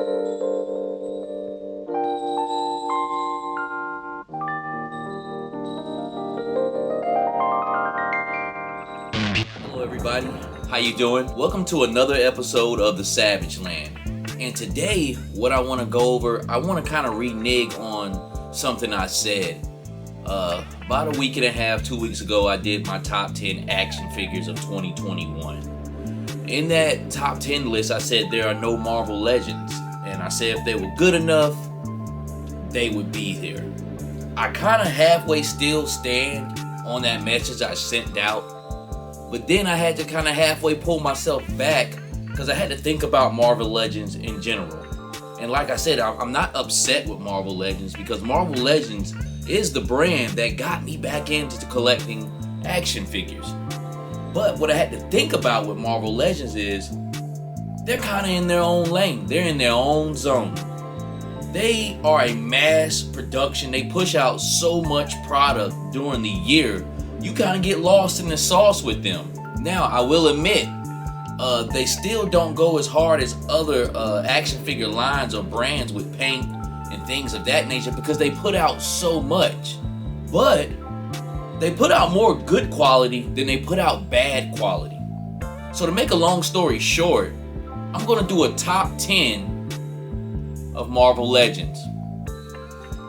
Hello everybody, how you doing? Welcome to another episode of The Savage Land. And today, what I want to go over, I want to kind of renege on something I said. About a week and a half, 2 weeks ago, I did my top 10 action figures of 2021. In that top 10 list, I said there are no Marvel Legends. And I said if they were good enough, they would be there. I kind of halfway still stand on that message I sent out. But then I had to kind of halfway pull myself back because I had to think about Marvel Legends in general. And like I said, I'm not upset with Marvel Legends because Marvel Legends is the brand that got me back into collecting action figures. But what I had to think about with Marvel Legends is they're kind of in their own lane. They're in their own zone. They are a mass production. They push out so much product during the year. You kind of get lost in the sauce with them. Now, I will admit, they still don't go as hard as other action figure lines or brands with paint and things of that nature because they put out so much. But they put out more good quality than they put out bad quality. So to make a long story short, I'm going to do a top 10 of Marvel Legends.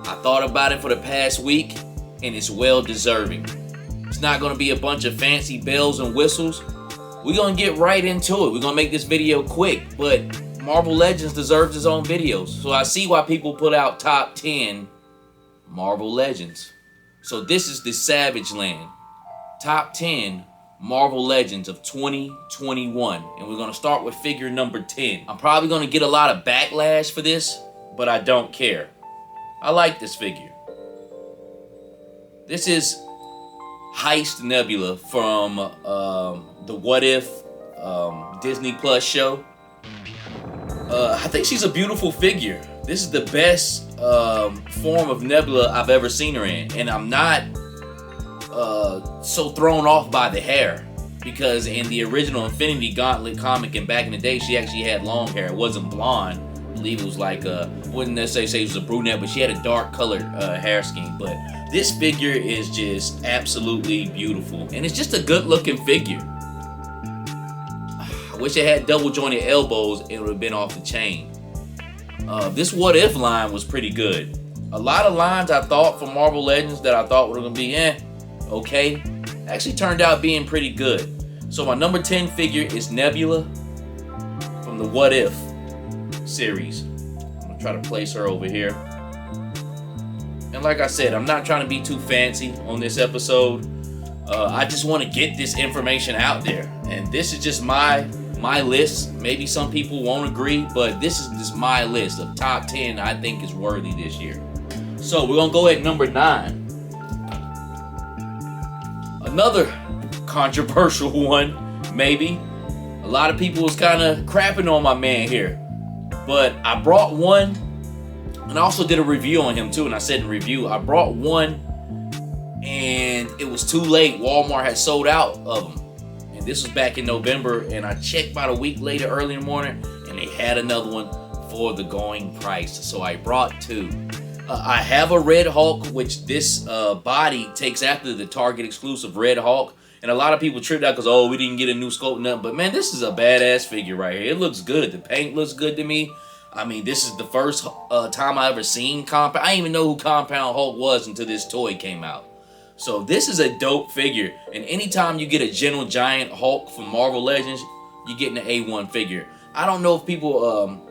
I thought about it for the past week, and it's well deserving. It's not going to be a bunch of fancy bells and whistles. We're going to get right into it. We're going to make this video quick, but Marvel Legends deserves its own videos. So I see why people put out top 10 Marvel Legends. So this is the Savage Land. Top 10 Marvel Legends of 2021. And we're going to start with figure number 10. I'm probably going to get a lot of backlash for this, but I don't care. I like this figure. This is Heist Nebula from the What If Disney Plus show. I think she's a beautiful figure. This is the best form of Nebula I've ever seen her in, and I'm not so thrown off by the hair because in the original Infinity Gauntlet comic and back in the day, she actually had long hair. It wasn't blonde. I believe it was like wouldn't necessarily say she was a brunette, but she had a dark colored hair scheme. But this figure is just absolutely beautiful, and it's just a good looking figure. I wish it had double jointed elbows and it would have been off the chain. This What If line was pretty good. A lot of lines I thought from Marvel Legends that I thought were going to be okay, actually turned out being pretty good. So my number 10 figure is Nebula from the What If series. I'm going to try to place her over here. And like I said, I'm not trying to be too fancy on this episode. I just want to get this information out there. And this is just my list. Maybe some people won't agree, but this is just my list of top 10 I think is worthy this year. So we're going to go at number 9. Another controversial one, maybe. A lot of people was kind of crapping on my man here. But I brought one, and I also did a review on him too, and I said in review, I brought one, and it was too late. Walmart had sold out of them. And this was back in November, and I checked about a week later, early in the morning, and they had another one for the going price. So I brought two. I have a Red Hulk, which this body takes after the Target exclusive Red Hulk. And a lot of people tripped out because, oh, we didn't get a new sculpt, nothing. But, man, this is a badass figure right here. It looks good. The paint looks good to me. I mean, this is the first time I ever seen Compound. I didn't even know who Compound Hulk was until this toy came out. So, this is a dope figure. And anytime you get a Gentle Giant Hulk from Marvel Legends, you're getting an A1 figure. I don't know if people...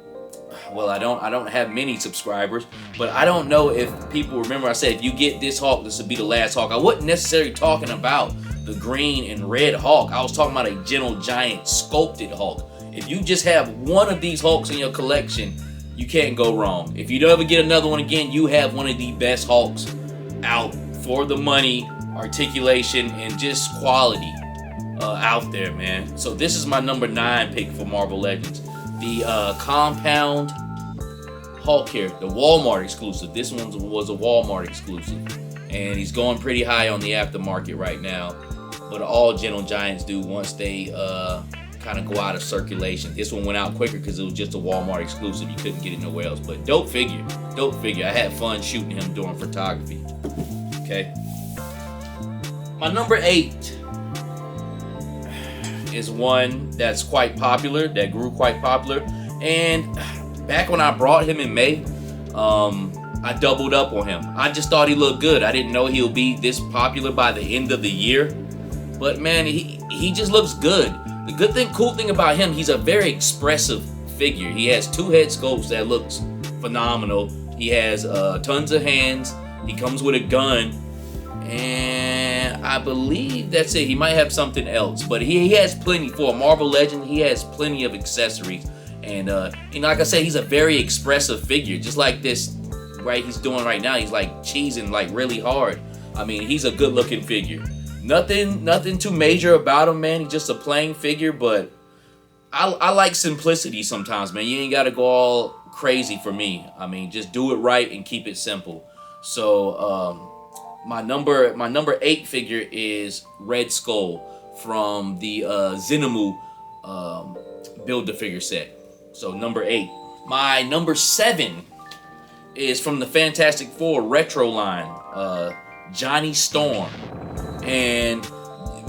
well, I don't have many subscribers, but I don't know if people remember I said if you get this Hulk, this will be the last Hulk. I wasn't necessarily talking about the green and red Hulk. I was talking about a Gentle Giant sculpted Hulk. If you just have one of these Hulks in your collection, you can't go wrong. If you don't ever get another one again, you have one of the best Hulks out for the money, articulation, and just quality out there, man. So this is my number 9 pick for Marvel Legends. The Compound Hulk here, the Walmart exclusive. This one was a Walmart exclusive. And he's going pretty high on the aftermarket right now. But all Gentle Giants do once they kind of go out of circulation. This one went out quicker because it was just a Walmart exclusive. You couldn't get it nowhere else. But dope figure. Dope figure. I had fun shooting him during photography. Okay. My number 8 is one that's quite popular, that grew quite popular. And back when I brought him in May, I doubled up on him. I just thought he looked good. I didn't know he'll be this popular by the end of the year. But man, he just looks good. The cool thing about him, he's a very expressive figure. He has 2 head sculpts that looks phenomenal. He has tons of hands. He comes with a gun. And I believe that's it. He might have something else. But he has plenty. For a Marvel Legend, he has plenty of accessories. And like I said, he's a very expressive figure. Just like this he's doing right now. He's like cheesing like really hard. I mean, he's a good looking figure. Nothing too major about him, man. He's just a plain figure, but I like simplicity sometimes, man. You ain't got to go all crazy for me. I mean, just do it right and keep it simple. So my number 8 figure is Red Skull from the Xenomu Build-A-Figure set. So number 8. My number 7 is from the Fantastic Four retro line, Johnny Storm. And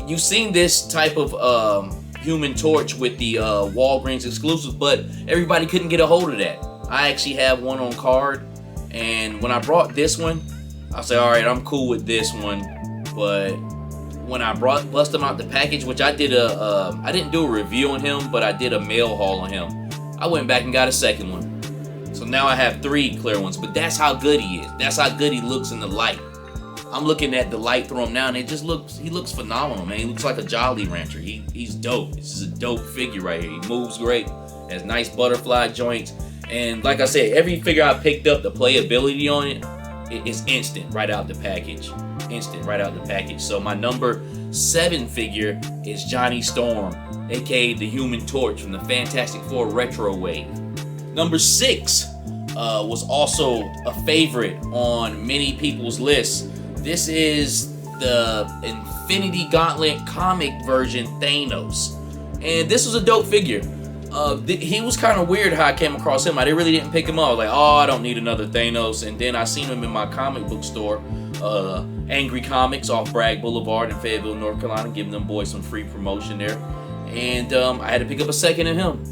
you've seen this type of Human Torch with the Walgreens exclusive, but everybody couldn't get a hold of that. I actually have one on card, and when I brought this one, I said, all right, I'm cool with this one. But when I bust them out the package, which I did I didn't do a review on him, but I did a mail haul on him. I went back and got a second one. So now I have 3 clear ones, but that's how good he is. That's how good he looks in the light. I'm looking at the light through him now, and he looks phenomenal, man. He looks like a Jolly Rancher. He's dope. This is a dope figure right here. He moves great, has nice butterfly joints, and like I said, every figure I picked up, the playability on it is instant right out the package. Instant right out the package. So my number 7 figure is Johnny Storm, aka the Human Torch from the Fantastic Four retro wave. Number 6 was also a favorite on many people's lists. This is the Infinity Gauntlet comic version Thanos. And this was a dope figure. He was kind of weird how I came across him. I really didn't pick him up. I was like, oh, I don't need another Thanos. And then I seen him in my comic book store, Angry Comics off Bragg Boulevard in Fayetteville, North Carolina, giving them boys some free promotion there. And I had to pick up a second of him.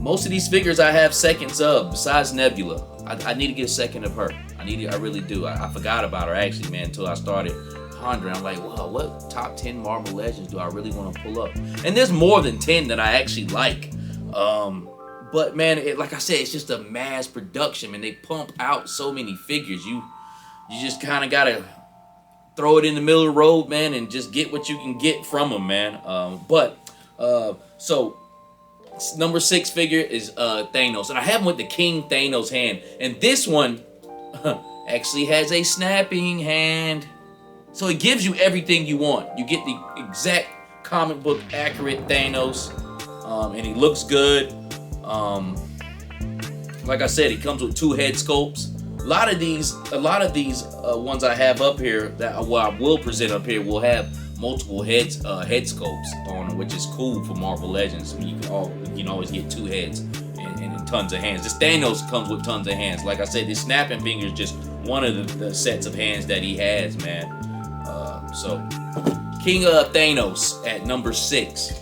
Most of these figures I have seconds of, besides Nebula. I need to get a second of her. I really do. I forgot about her actually, man, until I started pondering. I'm like, wow, what top 10 Marvel Legends do I really want to pull up? And there's more than 10 that I actually like. But man, like I said, it's just a mass production, man. They pump out so many figures. You just kind of gotta throw it in the middle of the road, man, and just get what you can get from them, man. So number 6 figure is Thanos, and I have him with the King Thanos hand, and this one actually has a snapping hand, so it gives you everything you want. You get the exact comic book accurate Thanos, and he looks good. Like I said, he comes with 2 head sculpts. A lot of these ones I have up here that I will present up here will have multiple head sculpts on them, which is cool for Marvel Legends. You can always get 2 heads and tons of hands. This Thanos comes with tons of hands. Like I said, this snapping finger is just one of the sets of hands that he has, man. So King Thanos at number 6.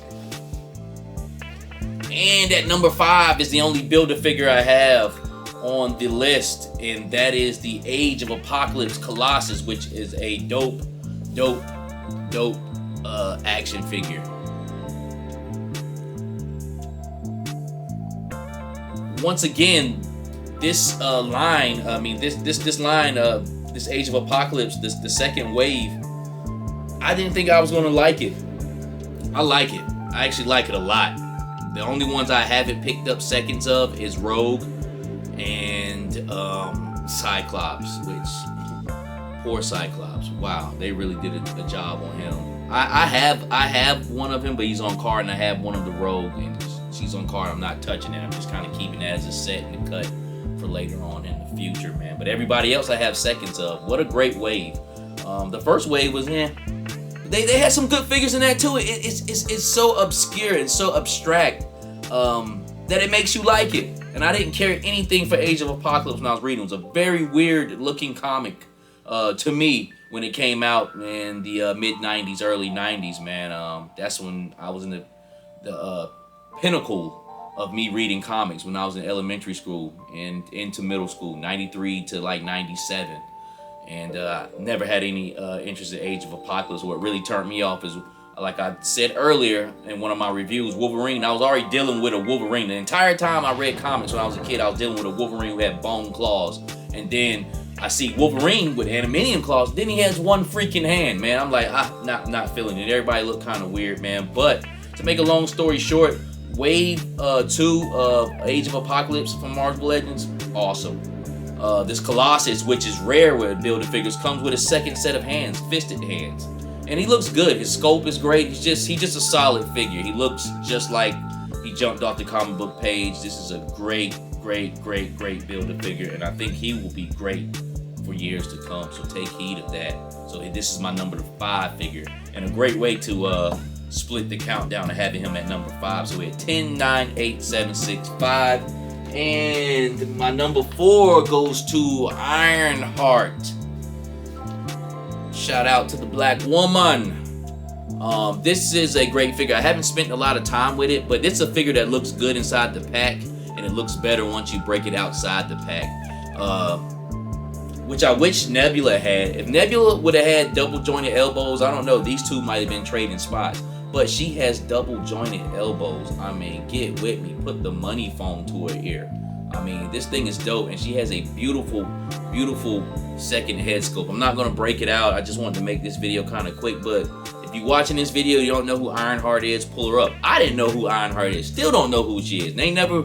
And at number 5 is the only Build-A-Figure I have on the list, and that is the Age of Apocalypse Colossus, which is a dope action figure. Once again, this line, this Age of Apocalypse, the second wave, I didn't think I was gonna like it. I like it. I actually like it a lot. The only ones I haven't picked up seconds of is Rogue and Cyclops, which poor Cyclops. Wow, they really did a job on him. I have one of him, but he's on card, and I have one of the Rogue, and she's on card. I'm not touching it. I'm just kind of keeping that as a set and a cut for later on in the future, man. But everybody else I have seconds of. What a great wave. The first wave was they had some good figures in that too. It's so obscure and so abstract that it makes you like it. And I didn't care anything for Age of Apocalypse when I was reading. It was a very weird looking comic to me when it came out in the mid 90s, early 90s, man. That's when I was in the pinnacle of me reading comics, when I was in elementary school and into middle school, 93 to like 97. And never had any interest in Age of Apocalypse. What really turned me off is, like I said earlier in one of my reviews, Wolverine. I was already dealing with a Wolverine. The entire time I read comics when I was a kid, I was dealing with a Wolverine who had bone claws. And then I see Wolverine with adamantium claws. Then he has one freaking hand, man. I'm like, not feeling it. Everybody looked kind of weird, man. But to make a long story short, Wave 2 of Age of Apocalypse from Marvel Legends, awesome. This Colossus, which is rare with building figures, comes with a second set of hands, fisted hands. And he looks good. His sculpt is great. He's just a solid figure. He looks just like he jumped off the comic book page. This is a great builder figure, and I think he will be great for years to come. So take heed of that. So this is my number 5 figure, and a great way to split the countdown to having him at number 5. So we're at 10, 9, 8, 7, 6, 5. And my number 4 goes to Ironheart. Shout out to the black woman. This is a great figure. I haven't spent a lot of time with it, but it's a figure that looks good inside the pack, and it looks better once you break it outside the pack. Which I wish Nebula had. If Nebula would have had double jointed elbows, I don't know, these two might have been trading spots. But she has double jointed elbows. I mean, get with me. Put the money phone to her ear. I mean, this thing is dope, and she has a beautiful second head sculpt. I'm not gonna break it out. I just wanted to make this video kind of quick. But if you're watching this video, you don't know who Ironheart is, pull her up. I didn't know who Ironheart is. Still don't know who she is. They never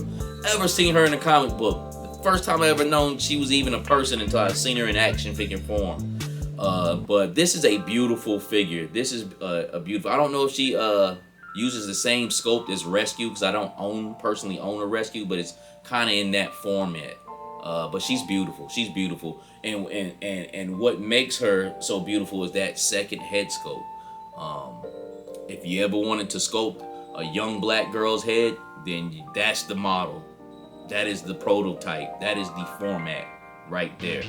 ever seen her in a comic book. The first time I ever known she was even a person until I seen her in action figure form. But this is a beautiful figure. This is a beautiful. I don't know if she uses the same sculpt as Rescue, because I don't personally own a Rescue, but it's kind of in that format. But she's beautiful. She's beautiful, and what makes her so beautiful is that second head sculpt. If you ever wanted to sculpt a young black girl's head, then that's the model. That is the prototype. That is the format right there.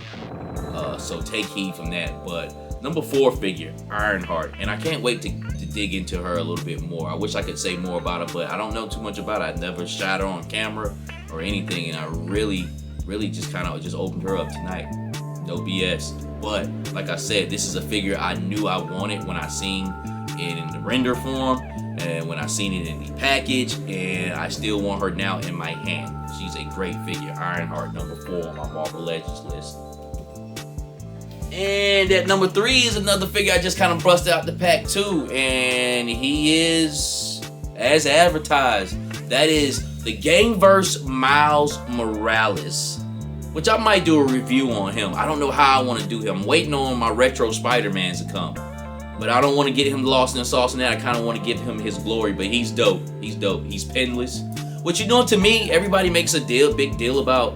So take heed from that. But number 4 figure, Ironheart, and I can't wait to dig into her a little bit more. I wish I could say more about her, but I don't know too much about her. I never shot her on camera or anything, and I really just kind of just opened her up tonight. No BS. But like I said, this is a figure I knew I wanted when I seen it in the render form, and when I seen it in the package, and I still want her now in my hand. She's a great figure. Ironheart, number 4 on my Marvel Legends list. And at number 3 is another figure I just kind of busted out the pack too, and he is as advertised. That is the Gameverse Miles Morales, which I might do a review on him. I don't know how I want to do him. I'm waiting on my retro Spider-Mans to come, but I don't want to get him lost in the sauce and that. I kind of want to give him his glory, but he's dope. He's dope. He's pinless. Which, you know, to me, everybody makes a big deal about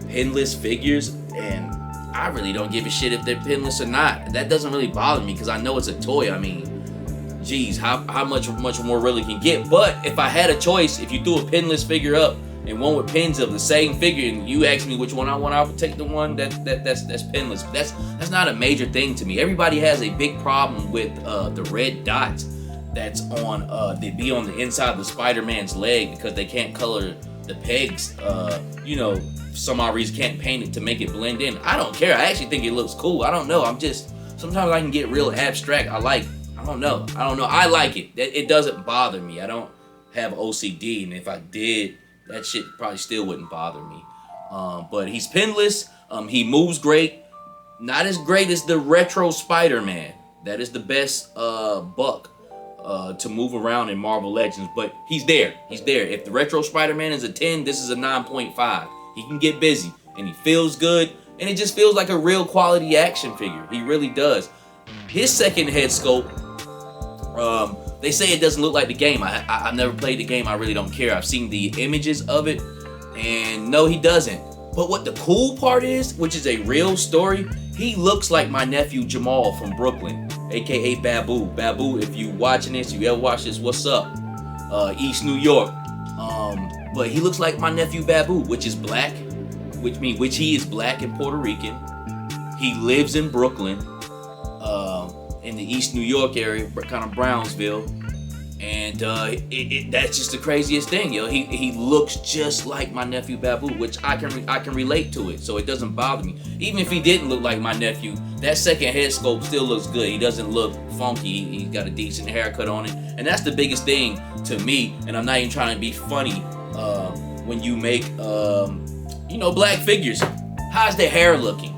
pinless figures, and I really don't give a shit if they're pinless or not. That doesn't really bother me because I know it's a toy. I mean, geez, how much more really can get? But if I had a choice, if you threw a pinless figure up and one with pins of the same figure, and you asked me which one I want, I would take the one that's pinless. But that's not a major thing to me. Everybody has a big problem with the red dots that's on they be on the inside of the Spider-Man's leg because they can't color the pegs. You know, for some odd reason can't paint it to make it blend in. I don't care. I actually think it looks cool. I don't know. Sometimes I can get real abstract. I don't know. I like it. It doesn't bother me. I don't have OCD, and if I did, that shit probably still wouldn't bother me. But he's pinless. He moves great. Not as great as the retro Spider-Man. That is the best buck to move around in Marvel Legends, but he's there. He's there. If the retro Spider-Man is a 10, this is a 9.5. He can get busy, and he feels good, and it just feels like a real quality action figure. He really does. His second head sculpt, they say it doesn't look like the game. I've never played the game. I really don't care. I've seen the images of it, and no, he doesn't. But what the cool part is, which is a real story, he looks like my nephew Jamal from Brooklyn. aka Babu. Babu, if you watching this, you ever watch this, what's up? East New York. But he looks like my nephew Babu, which is black, which he is black and Puerto Rican. He lives in Brooklyn, in the East New York area, kind of Brownsville. And that's just the craziest thing, yo. He looks just like my nephew Babu, which I can relate to it, so it doesn't bother me. Even if he didn't look like my nephew, that second head sculpt still looks good. He doesn't look funky. He's got a decent haircut on it, and that's the biggest thing to me. And I'm not even trying to be funny. When you make black figures, how's their hair looking?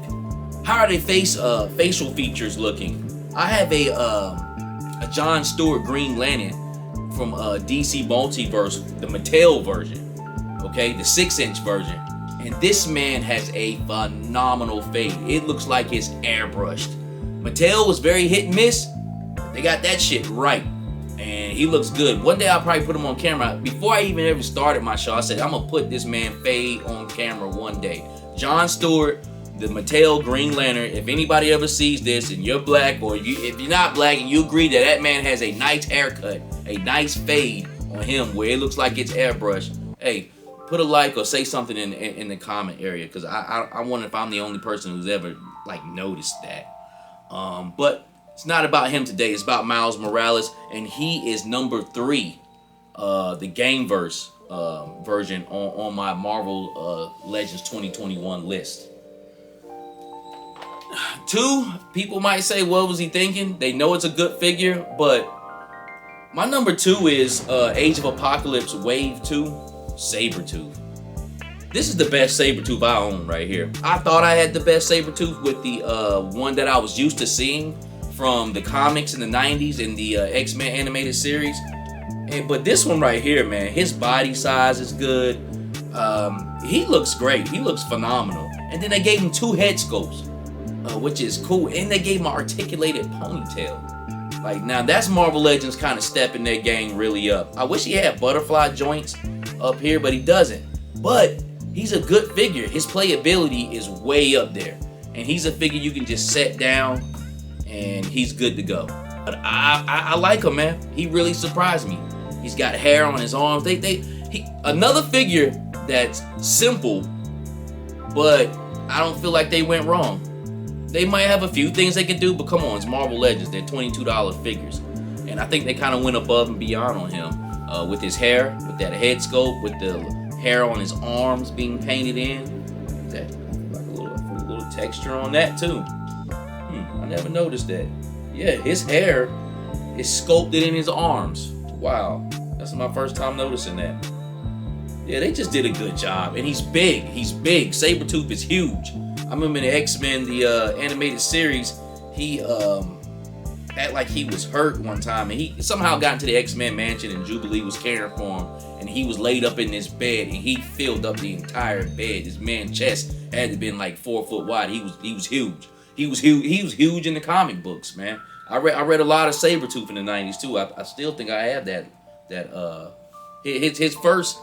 How are their facial features looking? I have a John Stewart Green Lantern from DC Multiverse, the Mattel version, okay, the 6-inch version, and this man has a phenomenal fade. It looks like it's airbrushed. Mattel was very hit and miss. They got that shit right, and he looks good. One day I'll probably put him on camera. Before I even ever started my show, I said I'm gonna put this man fade on camera one day. John Stewart, the Mattel Green Lantern. If anybody ever sees this and you're black, or if you're not black and you agree that man has a nice haircut, a nice fade on him where it looks like it's airbrushed, hey, put a like or say something in the comment area, because I wonder if I'm the only person who's ever noticed that. But it's not about him today. It's about Miles Morales, and he is number 3, the Gameverse version on my Marvel Legends 2021 list. 2, people might say, what was he thinking? They know it's a good figure, but my number 2 is Age of Apocalypse Wave 2, Sabretooth. This is the best Sabretooth I own right here. I thought I had the best Sabretooth with the one that I was used to seeing from the comics in the 90s in the X-Men animated series. But this one right here, man, his body size is good. He looks great. He looks phenomenal. And then they gave him 2 head sculpts, which is cool. And they gave him an articulated ponytail. Now that's Marvel Legends kind of stepping their game really up. I wish he had butterfly joints up here, but he doesn't. But he's a good figure. His playability is way up there. And he's a figure you can just set down and he's good to go. But I like him, man. He really surprised me. He's got hair on his arms. Another figure that's simple, but I don't feel like they went wrong. They might have a few things they can do, but come on, it's Marvel Legends. They're $22 figures. And I think they kind of went above and beyond on him with his hair, with that head sculpt, with the hair on his arms being painted in. That like a little texture on that too. I never noticed that. Yeah, his hair is sculpted in his arms. Wow, that's my first time noticing that. Yeah, they just did a good job. And he's big. He's big. Sabretooth is huge. I remember in the X-Men, the animated series, he acted like he was hurt one time, and he somehow got into the X-Men mansion, and Jubilee was caring for him, and he was laid up in this bed, and he filled up the entire bed. His man's chest had to been like 4 foot wide. He was huge. He was huge in the comic books, man. I read a lot of Sabretooth in the 90s too. I still think I have his first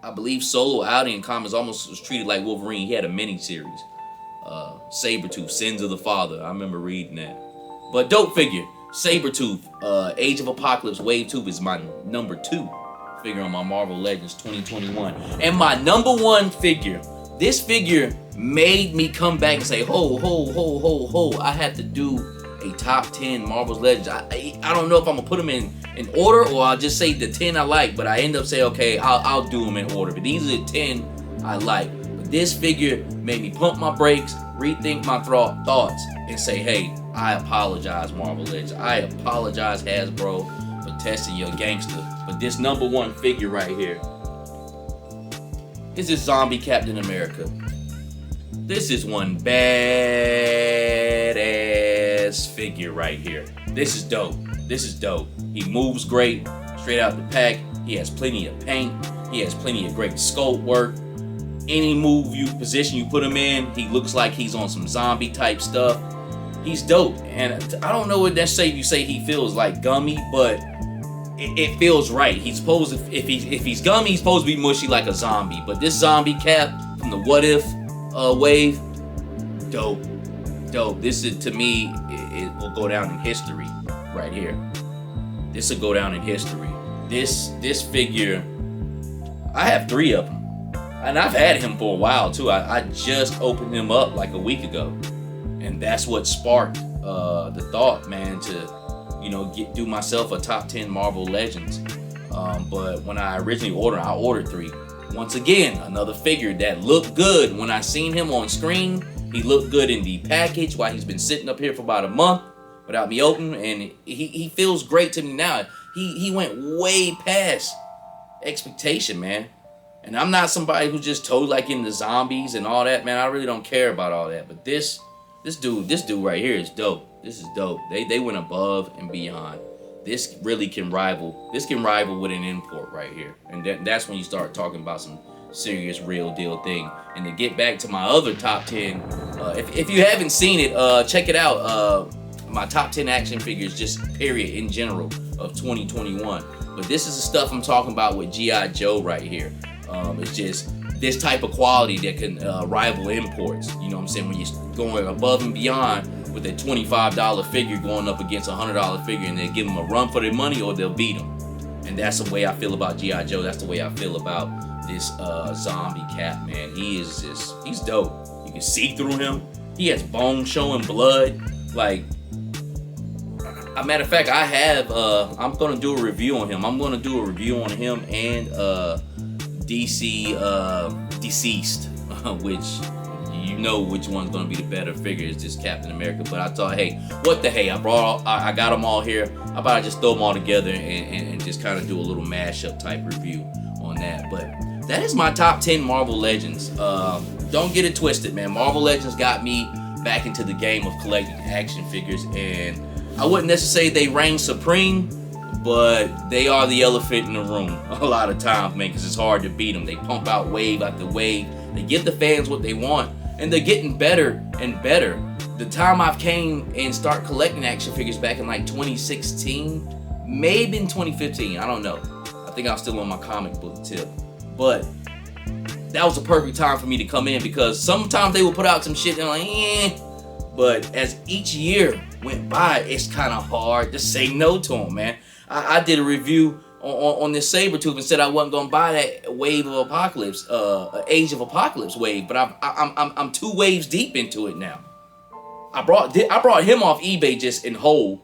I believe solo outing in comics almost was treated like Wolverine. He had a mini series, Sabretooth, Sins of the Father. I remember reading that. But dope figure, Sabretooth, Age of Apocalypse Wave 2 is my number 2 figure on my Marvel Legends 2021. And my number 1 figure, this figure made me come back and say, ho, I have to do a top 10 Marvel Legends. I don't know if I'm gonna put them in order or I'll just say the 10 I like, but I end up saying, okay, I'll do them in order. But these are the 10 I like. But this figure made me pump my brakes, rethink my thoughts, and say, hey, I apologize, Marvel Legends. I apologize, Hasbro, for testing your gangster. But this number 1 figure right here is this zombie Captain America. This is one badass figure right here. This is dope. He moves great, straight out the pack. He has plenty of paint. He has plenty of great sculpt work. Any position you put him in, he looks like he's on some zombie type stuff. He's dope. And I don't know what that say. You say he feels like gummy, but it feels right. He's supposed to, if he's gummy, he's supposed to be mushy like a zombie. But this zombie Cap from the What If wave, dope. This is, to me, will go down in history right here. This will go down in history. This figure, I have 3 of them. And I've had him for a while too. I just opened him up like a week ago. And that's what sparked the thought, man, to, you know, do myself a top 10 Marvel Legends. But when I originally I ordered 3. Once again, another figure that looked good when I seen him on screen. He looked good in the package while he's been sitting up here for about a month without me opening, and he feels great to me now. He went way past expectation, man. And I'm not somebody who's just totally like into zombies and all that, man. I really don't care about all that. But this dude right here is dope. This is dope. They went above and beyond. This really can rival. This can rival with an import right here, and that's when you start talking about some serious, real deal thing. And to get back to my other top 10, if you haven't seen it, check it out. My top 10 action figures, just period in general of 2021. But this is the stuff I'm talking about with G.I. Joe right here. It's just this type of quality that can rival imports. You know what I'm saying? When you're going above and beyond with a $25 figure going up against a $100 figure, and they give them a run for their money or they'll beat them. And that's the way I feel about G.I. Joe. That's the way I feel about this zombie Cap, man. He's dope. You can see through him. He has bone showing blood. Like, a matter of fact, I have, I'm going to do a review on him. I'm going to do a review on him and DC Deceased, which you know which one's going to be the better figure. Is just Captain America. But I thought, hey, what the hey? I got them all here. I about to just throw them all together and just kind of do a little mashup type review on that. But that is my top 10 Marvel Legends. Don't get it twisted, man. Marvel Legends got me back into the game of collecting action figures, and I wouldn't necessarily say they reign supreme, but they are the elephant in the room a lot of times, man, because it's hard to beat them. They pump out wave after wave. They give the fans what they want, and they're getting better and better. The time I've came and start collecting action figures back in like 2016, maybe in 2015, I don't know. I think I was still on my comic book tip, but that was a perfect time for me to come in, because sometimes they will put out some shit and I'm like, eh. But as each year went by, it's kind of hard to say no to them, man. I did a review on this Sabretooth and said I wasn't gonna buy that Wave of Apocalypse, Age of Apocalypse wave, but I'm 2 waves deep into it now. I brought him off eBay just in whole,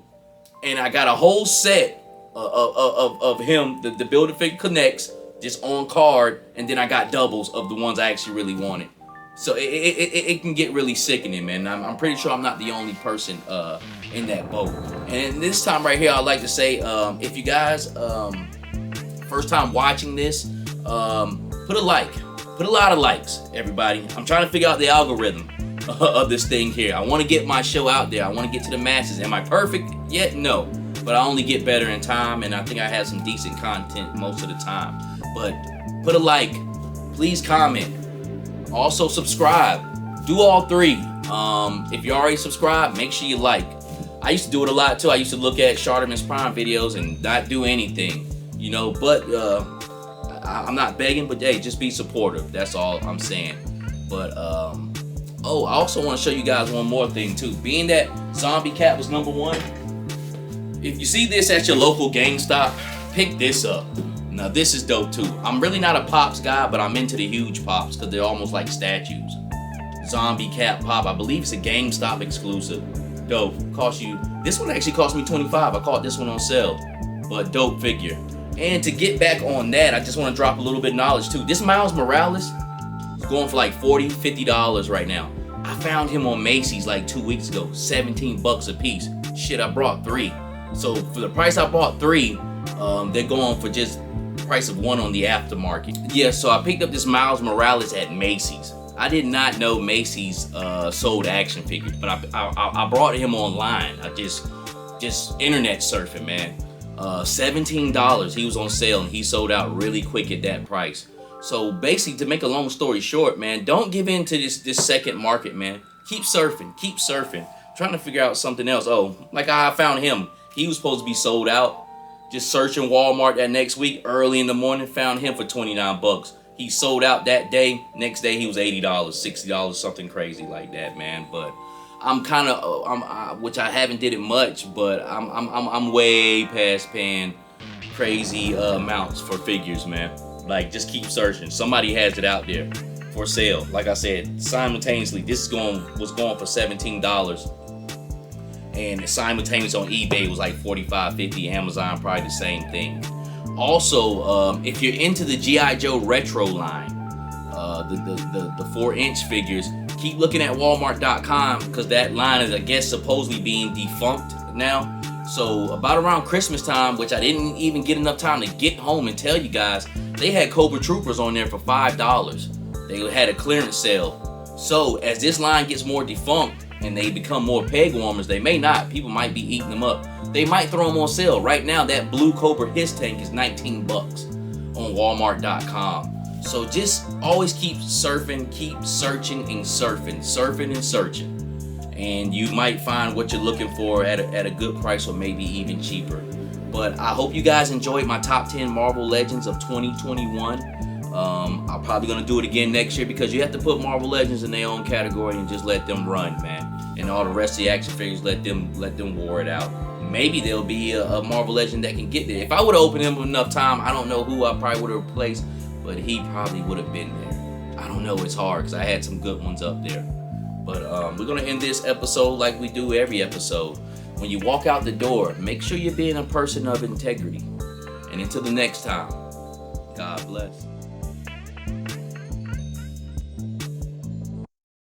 and I got a whole set of him. The Build-A-Figure Connects just on card, and then I got doubles of the ones I actually really wanted. So it can get really sickening, man. I'm pretty sure I'm not the only person in that boat. And this time right here, I'd like to say, if you guys first time watching this, put a like, put a lot of likes, everybody. I'm trying to figure out the algorithm of this thing here. I want to get my show out there. I want to get to the masses. Am I perfect yet? No, but I only get better in time, and I think I have some decent content most of the time. But put a like, please comment. Also subscribe. Do all 3. If you already subscribed, make sure you like. I used to do it a lot too. I used to look at Sharderman's Prime videos and not do anything, you know. But I'm not begging, but hey, just be supportive. That's all I'm saying. But oh, I also want to show you guys one more thing too. Being that Zombie Cat was #1, if you see this at your local GameStop, pick this up. Now this is dope too. I'm really not a Pops guy, but I'm into the huge Pops because they're almost like statues. Zombie Cat Pop, I believe it's a GameStop exclusive. Dope. This one actually cost me $25. I caught this one on sale, but dope figure. And to get back on that, I just want to drop a little bit of knowledge too. This Miles Morales is going for like $40, $50 right now. I found him on Macy's like 2 weeks ago, 17 bucks a piece. Shit, I brought 3. So for the price I bought 3, they're going for just price of 1 on the aftermarket. Yeah, so I picked up this Miles Morales at Macy's. I did not know Macy's sold action figures, but I brought him online. I just internet surfing, man. $17. He was on sale and he sold out really quick at that price. So basically, to make a long story short, man, don't give in to this second market, man. Keep surfing, keep surfing. Trying to figure out something else. Oh, like I found him. He was supposed to be sold out. Just searching Walmart that next week, early in the morning, found him for 29 bucks. He sold out that day. Next day, he was $80, $60, something crazy like that, man. But I'm kind of which I haven't did it much, but I'm way past paying crazy amounts for figures, man. Like, just keep searching. Somebody has it out there for sale. Like I said, simultaneously, this was going for $17, and simultaneous on eBay was like $45, $50. Amazon probably the same thing. Also, if you're into the G.I. Joe retro line, the 4-inch figures, keep looking at Walmart.com, because that line is, I guess, supposedly being defunct now. So about around Christmas time, which I didn't even get enough time to get home and tell you guys, they had Cobra Troopers on there for $5. They had a clearance sale. So as this line gets more defunct and they become more peg warmers, they may not. People might be eating them up. They might throw them on sale. Right now, that blue Cobra Hiss tank is $19 on Walmart.com. So just always keep surfing, keep searching and surfing and searching. And you might find what you're looking for at a good price, or maybe even cheaper. But I hope you guys enjoyed my top 10 Marvel Legends of 2021. I'm probably gonna do it again next year, because you have to put Marvel Legends in their own category and just let them run, man. And all the rest of the action figures, let them war it out. Maybe there'll be a Marvel Legend that can get there. If I would have opened him with enough time, I don't know who I probably would have replaced, but he probably would have been there. I don't know, it's hard, because I had some good ones up there. But we're going to end this episode like we do every episode. When you walk out the door, make sure you're being a person of integrity. And until the next time, God bless.